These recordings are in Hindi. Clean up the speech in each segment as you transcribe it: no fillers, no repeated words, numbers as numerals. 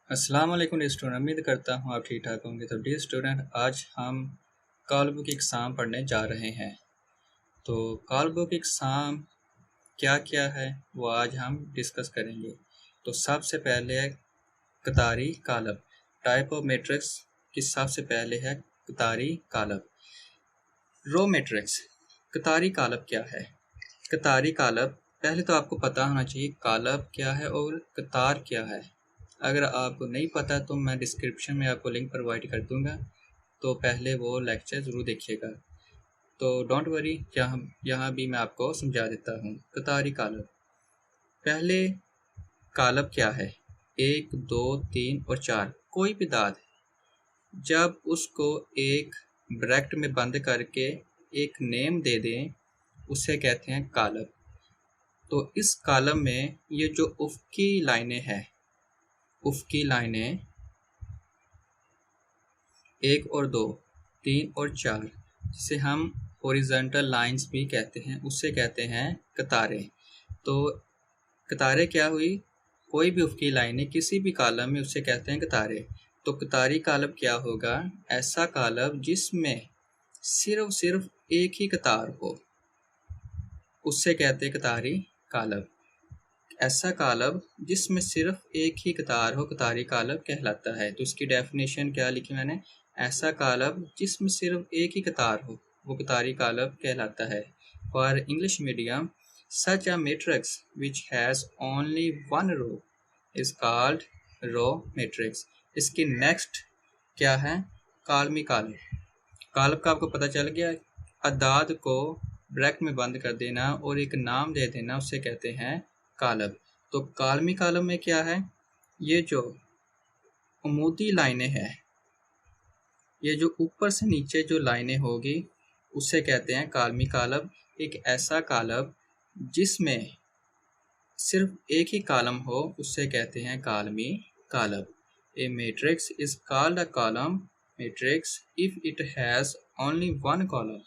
अस्सलाम वालेकुम स्टूडेंट, उम्मीद करता हूँ आप ठीक ठाक होंगे। तो डियर स्टूडेंट, आज हम कॉल बुक एग्ज़ाम पढ़ने जा रहे हैं। तो कॉल बुक एग्ज़ाम क्या क्या है वो आज हम डिस्कस करेंगे। तो सबसे पहले है कतारी कालब। टाइप ऑफ मैट्रिक्स की सबसे पहले है कतारी कालब। Row matrix. कतारी कालब क्या है? कतारी कालब पहले तो आपको पता होना चाहिए कालब क्या है और कतार क्या है। अगर आपको नहीं पता तो मैं डिस्क्रिप्शन में आपको लिंक प्रोवाइड कर दूंगा, तो पहले वो लेक्चर ज़रूर देखिएगा। तो डोंट वरी, यहाँ भी मैं आपको समझा देता हूँ। कतारी कालब। पहले कालब क्या है? 1, 2, 3 और 4 कोई भी दाद जब उसको एक ब्रैकेट में बंद करके एक नेम दे दें उसे कहते हैं कालब। तो इस कालम में ये जो उफ़क़ी लाइनें हैं, उफ़क़ी लाइनें 1 और 2, 3 और 4, जिसे हम हॉरिजॉन्टल लाइंस भी कहते हैं, उससे कहते हैं कतारें। तो कतारें क्या हुई? कोई भी उफ़क़ी लाइनें किसी भी कालम में, उससे कहते हैं कतारें। तो कतारी कालब क्या होगा? ऐसा कालब जिसमें सिर्फ एक ही कतार हो, उससे कहते हैं कतारी कालब। ऐसा कालब जिसमें सिर्फ एक ही कतार हो कतारी कालब कहलाता है। तो इसकी डेफिनेशन क्या लिखी मैंने? ऐसा कालब जिसमें सिर्फ एक ही कतार हो वो कतारी कालब कहलाता है। For English medium, such a matrix which has only one row is called row matrix. इसकी नेक्स्ट क्या है? कालमी कालब। कालब का आपको पता चल गया। अदाद को ब्रैकेट में बंद कर देना और एक नाम दे देना, उससे कहते हैं कालब। तो कालमी कालब में क्या है? ये जो अमूदी लाइनें हैं, ये जो ऊपर से नीचे जो लाइनें होगी उससे कहते हैं कालमी कालब। एक ऐसा कालब जिसमें सिर्फ एक ही कॉलम हो उससे कहते हैं कालमी कालब। A matrix is called a column matrix if it has only one column.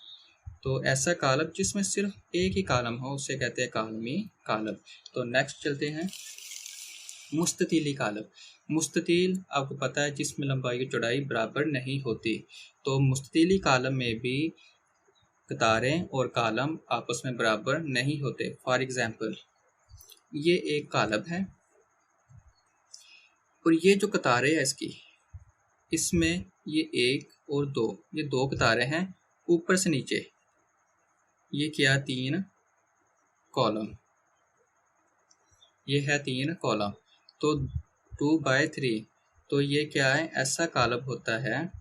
तो ऐसा कालब जिसमें सिर्फ एक ही कॉलम हो उसे कहते हैं कालमी कालब। तो नेक्स्ट चलते हैं मुस्ततीली कालब। मुस्ततील आपको पता है जिसमें लंबाई की चौड़ाई बराबर नहीं होती। तो मुस्ततीली कालम में भी कतारें और कालम आपस में बराबर नहीं होते। फॉर एग्जाम्पल, ये एक कालब है और ये जो कतारें है इसमें ये 1 और 2, ये 2 कतारें हैं ऊपर से नीचे। ये क्या? 3 कॉलम। ये है 3 कॉलम। तो 2/3। तो ये क्या है? ऐसा कालब होता है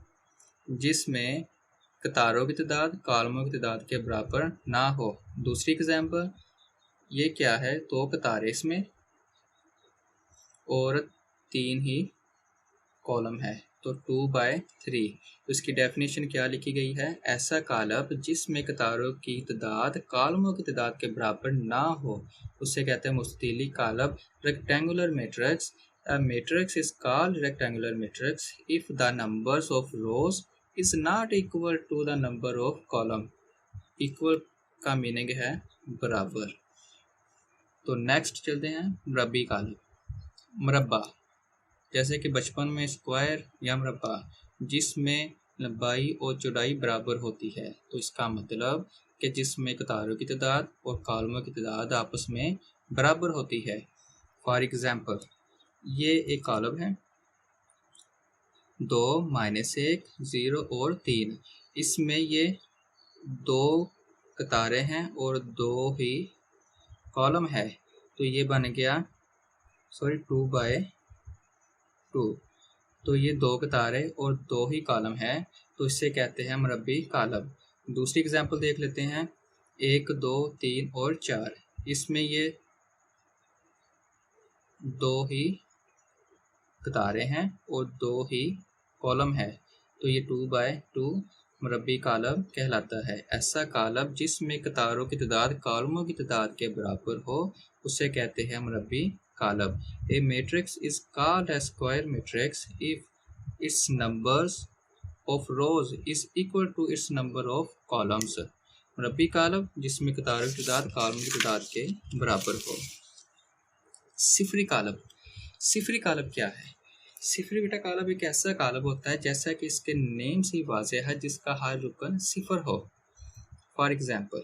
जिसमें कतारों की तादाद कॉलमों की तादाद के बराबर ना हो। दूसरी एग्जाम्पल, ये क्या है? 2 कतारें इसमें और 3 ही कॉलम है, तो 2/3। तो इसकी डेफिनेशन क्या लिखी गई है? ऐसा कालब जिसमें कतारों की तादाद कॉलमों की तादाद के बराबर ना हो उससे कहते हैं मुस्ततीली कालब। Rectangular matrix. A matrix is called rectangular matrix if the numbers of rows is not equal to the number of column। Equal का मीनिंग है बराबर। तो नेक्स्ट चलते हैं मुरब्बी कालब। मुरब्बा, जैसे कि बचपन में स्क्वायर या मुरब्बा, जिसमें लंबाई और चौड़ाई बराबर होती है। तो इसका मतलब कि जिसमें कतारों की तादाद और कॉलमों की तादाद आपस में बराबर होती है। फॉर एग्जाम्पल, ये एक कॉलम है 2, -1, 0 और 3। इसमें ये 2 कतारें हैं और 2 ही कॉलम है। तो ये बन गया 2/2। तो ये 2 कतारें और 2 ही कॉलम है, तो इससे कहते हैं मुरब्बी कालब। दूसरी एग्जाम्पल देख लेते हैं। 1, 2, 3 और 4। इसमें ये 2 ही कतारें हैं और 2 ही कॉलम है, तो ये 2/2 मुरब्बी कालब कहलाता है। ऐसा कालब जिसमें कतारों की तादाद कॉलमों की तादाद के बराबर हो उसे कहते हैं मुरब्बी कालब। A matrix is called a square matrix if its numbers of rows is equal to its number of columns. मुरब्बी कालब जिसमें कतारों की तादाद कॉलमों की तादाद के बराबर हो। सिफरी कालब। सिफरी कालब क्या है? सिफरी बेटा कालब एक ऐसा कालब होता है जैसा कि इसके नेम से ही वाज़ेह है, जिसका हर रुकन सिफर हो। फॉर एग्जाम्पल,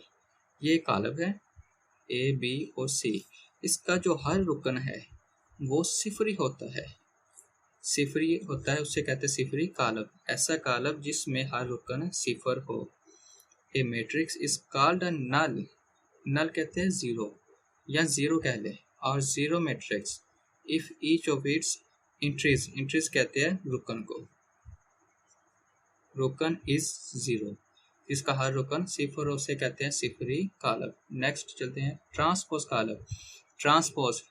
ये कालब है ए, बी और सी। इसका जो हर रुकन है वो सिफरी होता है। सिफरी होता है, उससे कहते हैं सिफरी कालब। ऐसा कालब जिसमें हर रुकन सिफर हो। ए मैट्रिक्स इज कॉल्ड अ नल। नल कहते हैं ज़ीरो या ज़ीरो कह ले। और zero matrix if each of its entries, entries कहते हैं रुकन को, रुकन इज ज़ीरो, इसका हर रुकन सिफर, उसे कहते हैं सिफरी कालब। नेक्स्ट चलते हैं ट्रांसपोज कालब। ट्रांसपोज,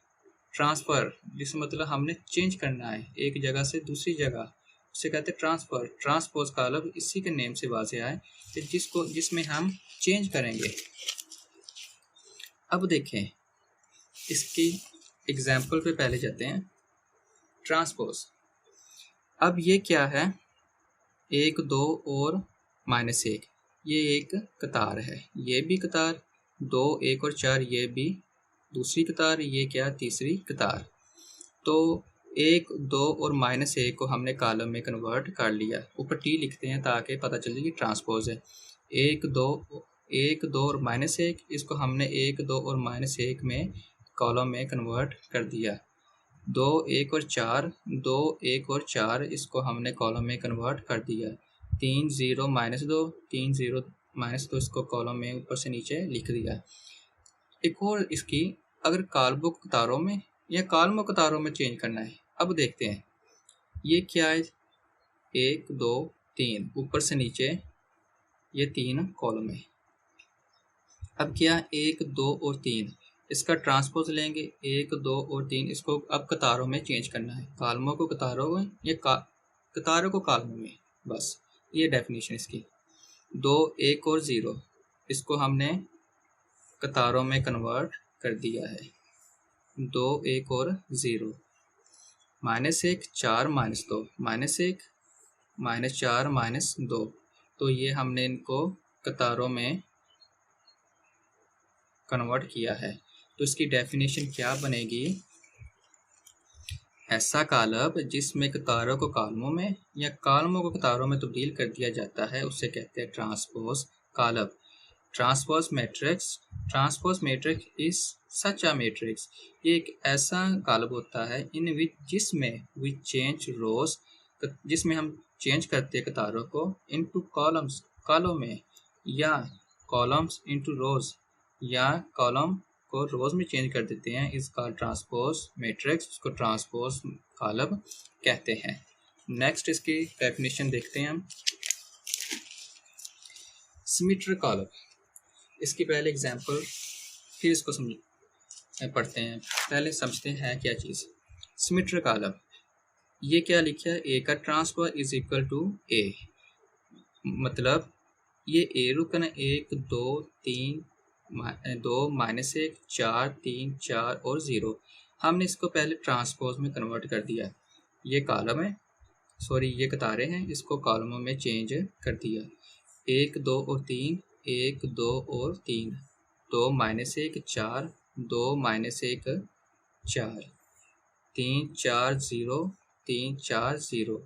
ट्रांसफ़र, जिसमें मतलब हमने चेंज करना है एक जगह से दूसरी जगह, उसे कहते हैं ट्रांसफ़र। ट्रांसपोज कालब इसी के नेम से वाज़ेह है कि जिसमें हम चेंज करेंगे। अब देखें इसकी एग्जाम्पल पे पहले जाते हैं। ट्रांसपोज, अब ये क्या है, 1, 2 और -1, ये एक कतार है, ये भी कतार, 2, 1 और 4 ये भी दूसरी कतार, ये क्या तीसरी कतार। तो 1, 2 और -1 को हमने कॉलम में कन्वर्ट कर लिया। ऊपर टी लिखते हैं ताकि पता चले कि ट्रांसपोज है। 1, 2 और -1, इसको हमने 1, 2 और -1 में कॉलम में कन्वर्ट कर दिया। 2, 1 और 4, 2, 1 और 4 इसको हमने कॉलम में कन्वर्ट कर दिया। 3, 0, -2, 3, 0, -2 इसको कॉलम में ऊपर से नीचे लिख दिया। एक और इसकी, अगर कॉलमों को कतारों में या कॉलमों कतारों में चेंज करना है। अब देखते हैं ये क्या है, 1, 2, 3, ऊपर से नीचे ये 3 कॉलम है। अब क्या 1, 2 और 3, इसका ट्रांसपोज लेंगे। 1, 2 और 3 इसको अब कतारों में चेंज करना है, कॉलमों को कतारों में या कतारों को कॉलमों में, बस ये डेफिनेशन इसकी। 2, 1 और 0 इसको हमने कतारों में कन्वर्ट कर दिया है। 2, 1 और 0, -1, 4, -2, -1, -4, -2, तो ये हमने इनको कतारों में कन्वर्ट किया है। तो इसकी डेफिनेशन क्या बनेगी, ऐसा कालब जिसमें कतारों को कॉलमों में या कॉलमों को कतारों में तब्दील कर दिया जाता है, उसे कहते हैं ट्रांसपोज कालब। Transpose matrix is such a matrix, ये एक ऐसा कालब होता है इन विच जिसमें वी चेंज रोज, जिसमें हम चेंज करते हैं कतारों को, इनटू कॉलम्स, कॉलम में, या कॉलम्स इनटू रोज, या कॉलम को रोज में चेंज कर देते हैं, इसका ट्रांसपोज मैट्रिक्स, उसको ट्रांसपोज कालब कहते हैं। नेक्स्ट इसकी डेफिनेशन देखते हैं हम। सिमेट्रिक कालब, इसकी पहले एग्जांपल फिर इसको पढ़ते हैं। पहले समझते हैं क्या चीज़ सिमेट्रिक कालब। ये क्या लिखा है, ए का ट्रांसपोज इज इक्वल टू ए, मतलब ये ए रुकन है, 1, 2, 3, 2, -1, 4, 3, 4 और 0। हमने इसको पहले ट्रांसपोज में कन्वर्ट कर दिया। ये कॉलम है, सॉरी ये कतारें हैं, इसको कॉलमों में चेंज कर दिया। 1, 2 और 3, 1, 2 और 3, 2, -1, 4, 2, -1, 4, 3, 4, 0, 3, 4, 0।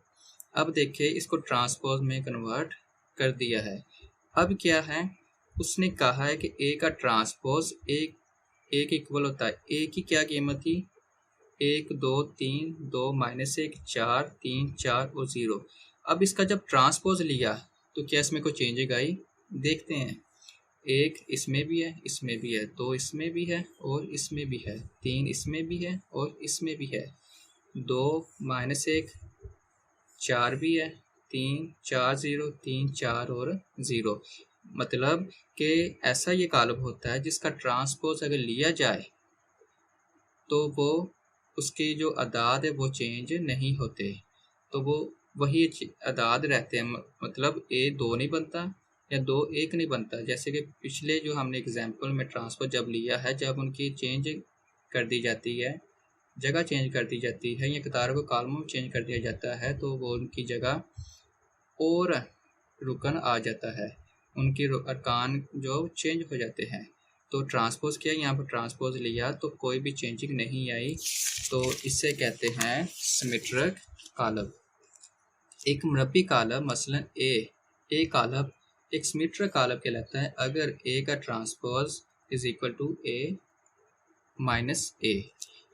अब देखिए इसको ट्रांसपोज में कन्वर्ट कर दिया है। अब क्या है, उसने कहा है कि ए का ट्रांसपोज एक इक्वल होता है, ए की क्या कीमत थी, 1, 2, 3, 2, -1, 4, 3, 4 और 0। अब इसका जब ट्रांसपोज लिया तो क्या इसमें कोई चेंज आई, देखते हैं। 1 इसमें भी है, इसमें भी है, 2 इसमें भी है और इसमें भी है, 3 इसमें भी है और इसमें भी है, 2, -1, 4 भी है, 3, 4, 0, 3, 4 और 0। मतलब कि ऐसा ये कालब होता है जिसका ट्रांसपोज अगर लिया जाए तो वो उसके जो अदाद है वो चेंज नहीं होते, तो वो वही अदाद रहते हैं। मतलब ए 2 नहीं बनता या 2 1 नहीं बनता। जैसे कि पिछले जो हमने एग्जाम्पल में ट्रांसपोज जब लिया है, जब उनकी चेंज कर दी जाती है, जगह चेंज कर दी जाती है या कतारों को कॉलमों में चेंज कर दिया जाता है, तो वो उनकी जगह और रुकन आ जाता है, उनके अरकान जो चेंज हो जाते हैं। तो ट्रांसपोज किया, यहाँ पर ट्रांसपोज लिया तो कोई भी चेंजिंग नहीं आई, तो इसे कहते हैं सिमेट्रिक कालब। एक मुरब्बी कालब मसलन ए कालब एक सिमेट्रिक कालब कहलाता है अगर ए का transpose is equal to A minus A.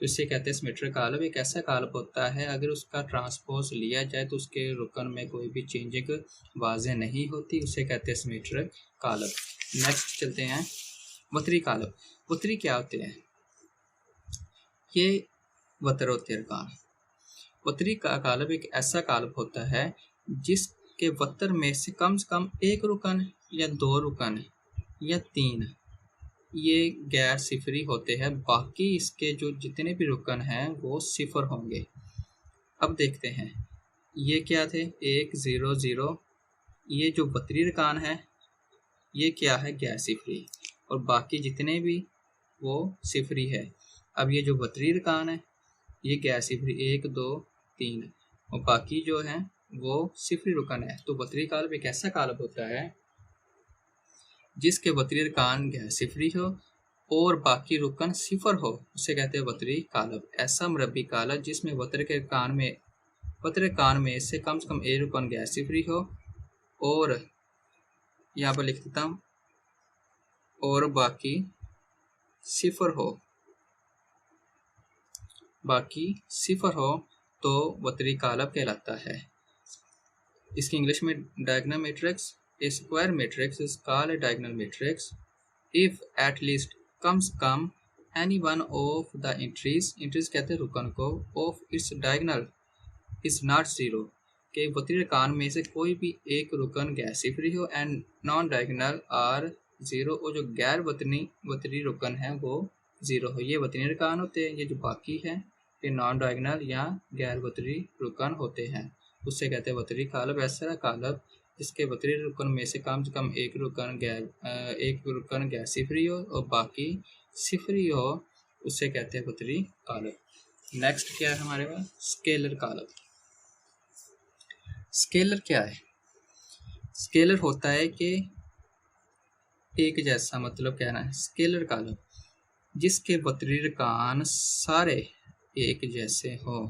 तो इसे कहते हैं सिमेट्रिक कालब। एक ऐसा कालब होता है अगर उसका ट्रांसपोज लिया जाए तो उसके रुकन में कोई भी चेंजिंग वाज़ेह नहीं होती, उसे कहते हैं सिमेट्रिक कालब। नेक्स्ट चलते हैं वतरी कालब। वतरी क्या होते हैं? ये वतर होते हैं अरकान। वतरी का कालब एक ऐसा कालब होता है जिसके वतर में से कम एक रुकन या दो रुकन या तीन ये गैर सिफरी होते हैं, बाकी इसके जो जितने भी रुकन हैं वो सिफर होंगे। अब देखते हैं ये क्या थे, 1 0 0। ये जो वतरी अरकान है ये क्या है, गैर सिफरी, और बाकी जितने भी वो सिफरी है। अब ये जो वतरी अरकान है ये गैर सिफरी 1 2 3, और बाकी जो है वो सिफरी रुकन है। तो वतरी कालब एक ऐसा कालब होता है जिसके वतरी अरकान गैर सिफरी हो और बाकी रुकन सिफर हो, उसे कहते हैं वतरी कालब। ऐसा मुरब्बी कालब जिसमें वतर कान में से कम एक रुकन गैर सिफरी हो और यहाँ पर लिख देता हूँ और बाकी सिफर हो तो वतरी कालब कहलाता है। इसकी इंग्लिश में diagonal matrix, a square matrix is called a diagonal matrix if at least come any one of the entries कहते हैं रुकन को, of its diagonal is not zero के वतरी अरकान में से कोई भी एक रुकन गैर सिफरी हो and non diagonal are zero, और जो गैर वतरी रुकन है वो जीरो हो। ये वतरी अरकान होते हैं। ये जो बाकी है ये नॉन डायगोनल या गैर वतरी रुकन होते हैं, उससे कहते हैं वतरी कालब। ऐसा कालब जिसके वतरी रुकन में से कम एक रुकन गैर सिफरी हो और बाकी सिफरी हो, उससे कहते हैं वतरी कालब। नेक्स्ट क्या है हमारे पास, स्केलर कालब। स्केलर क्या है? स्केलर होता है कि एक जैसा, मतलब कहना है स्केलर कालब जिसके वतरी अरकान सारे एक जैसे हो।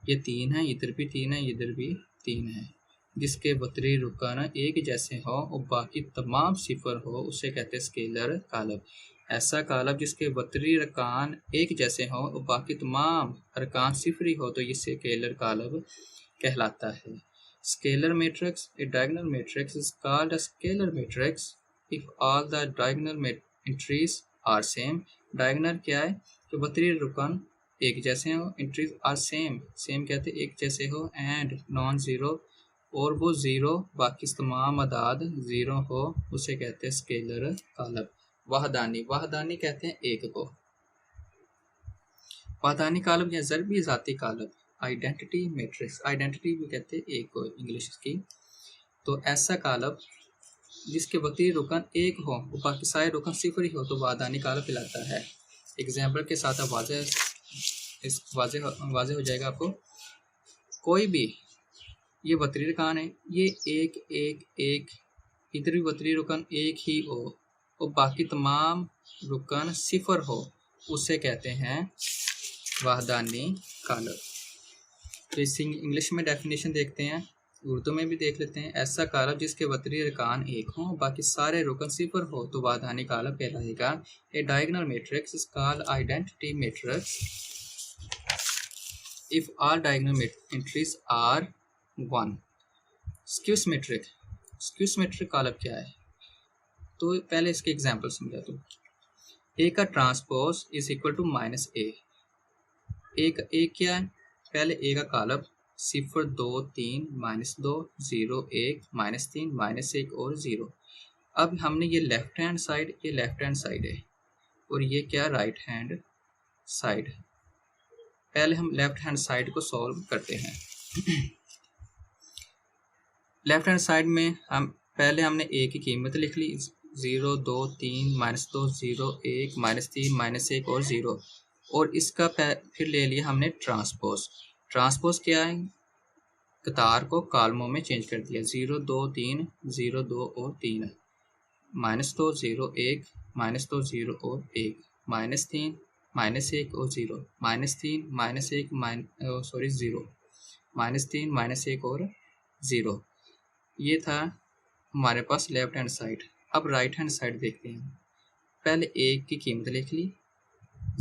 ये 3 है, इधर भी 3 है, इधर भी 3 है। जिसके वतरी रुकन एक जैसे हो और बाकी तमाम सिफर हो, उसे कहते हैं स्केलर कालब। ऐसा कालब जिसके वतरी अरकान एक जैसे हो और बाकी तमाम अरकान सिफरी हो तो ये स्केलर कालब कहलाता है। Scalar matrix, a diagonal matrix is called a scalar matrix if all the diagonal entries are same. Diagonal क्या है? तो वतरी रुकन एक जैसे हो, एंट्रीज आर सेम कहते हैं एक जैसे हो, एंड नॉन जीरो, और वो जीरो बाकी तमाम अदाद जीरो हो, उसे कहते हैं स्केलर कालब। वहदानी कहते हैं एक को। वहदानी कालब या ज़रबी ज़ाती कालब, आइडेंटिटी मैट्रिक्स, आइडेंटिटी भी कहते हैं एक को इंग्लिश की। तो ऐसा कालब जिसके वतरी रुकन एक हो और बाकी सारे रुकन सिफरी हो तो वहदानी कालब कहलाता है। एग्जाम्पल के साथ अब वाज़ेह हो जाएगा आपको। कोई भी ये वतरी अरकान है, ये एक इधर भी वतरी रुकन एक ही हो और बाकी तमाम रुकन सिफर हो, उसे कहते हैं वहदानी कालब। तो इस इंग्लिश में डेफिनेशन देखते हैं, उर्दू में भी देख लेते हैं। ऐसा कालब जिसके वतरी अरकान एक हो बाकी सारे रुकन सिफर हो तो वहदानी कालब कहलाएगा। A diagonal matrix is called identity matrix if all diagonal entries are 1। Skew symmetric कालब क्या है? तो पहले इसके एग्जांपल समझा दो। ए का transpose is equal to minus A. एक क्या है? पहले ए का कालब 0 2 3 -2 0 1 -3 -1 और 0। अब हमने ये लेफ्ट हैंड साइड है और ये क्या राइट हैंड साइड। पहले हम लेफ्ट हैंड साइड को सॉल्व करते हैं। लेफ्ट हैंड साइड में हमने ए की कीमत लिख ली 0 2 3 -2 0 1 -3 -1 और 0, और इसका फिर ले लिया हमने ट्रांसपोज क्या है? कतार को कॉलमों में चेंज कर दिया, 0 2 3 0 2 और 3 -2 0 1 -2 0 और 1, -3 -1 और 0, -3 -1 0, -3 -1 और 0। ये था हमारे पास लेफ्ट हैंड साइड। अब राइट हैंड साइड देखते हैं। पहले 1 की कीमत लिख ली,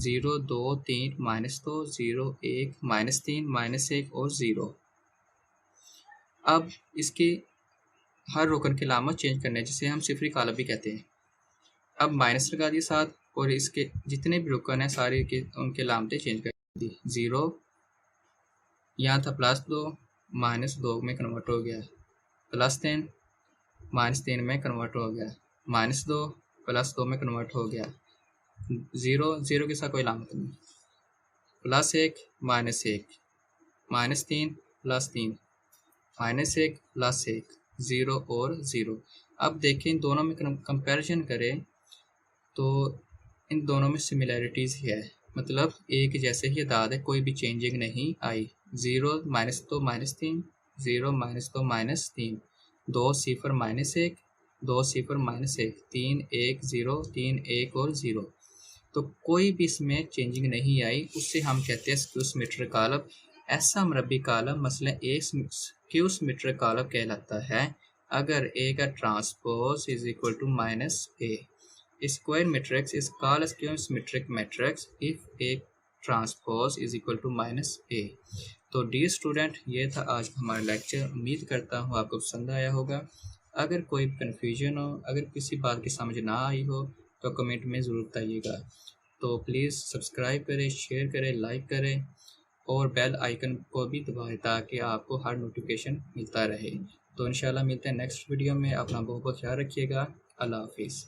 0 2 3 -2 0 1 -3 -1 और 0। अब इसके हर रोकन की अलामत चेंज करने, जिसे हम सिफरी कालब भी कहते हैं। अब माइनस लगा दिए साथ, और इसके जितने भी रुकन हैं सारे के उनके अलामतें चेंज कर दी। 0 यहाँ था +2, -2 में कन्वर्ट हो गया, +3 -3 में कन्वर्ट हो गया, -2 +2 में कन्वर्ट हो गया, 0 0 के साथ कोई अलामत नहीं, +1 -1 -3 +3 -1 +1 0 और 0। अब देखें इन दोनों में कंपैरिजन करें तो इन दोनों में सिमिलैरिटीज़ है, मतलब एक जैसे ही अदाद है, कोई भी चेंजिंग नहीं आई। 0 -2 -3 0 -2 -3 2 0 -1 2 0 -1 3 1 0 3 1 और 0। तो कोई भी इसमें चेंजिंग नहीं आई, उससे हम कहते हैं स्क्यू सिमेट्रिक कालब। ऐसा मरबी कालब मसलन एक स्क्यू सिमेट्रिक कालब कहलाता है अगर ए का transpose is equal to -a। Square matrix is called skew symmetric matrix if A transpose is equal to -a। तो डियर स्टूडेंट, ये था आज का हमारा लेक्चर। उम्मीद करता हूँ आपको पसंद आया होगा। अगर कोई कन्फ्यूजन हो, अगर किसी बात की समझ ना आई हो तो कमेंट में ज़रूर बताइएगा। तो प्लीज़ सब्सक्राइब करें, शेयर करें, लाइक करें और बेल आइकन को भी दबाएं ताकि आपको हर नोटिफिकेशन मिलता रहे। तो इंशाल्लाह मिलते हैं नेक्स्ट वीडियो में। अपना बहुत बहुत ख्याल रखिएगा। अल्लाह हाफिज़।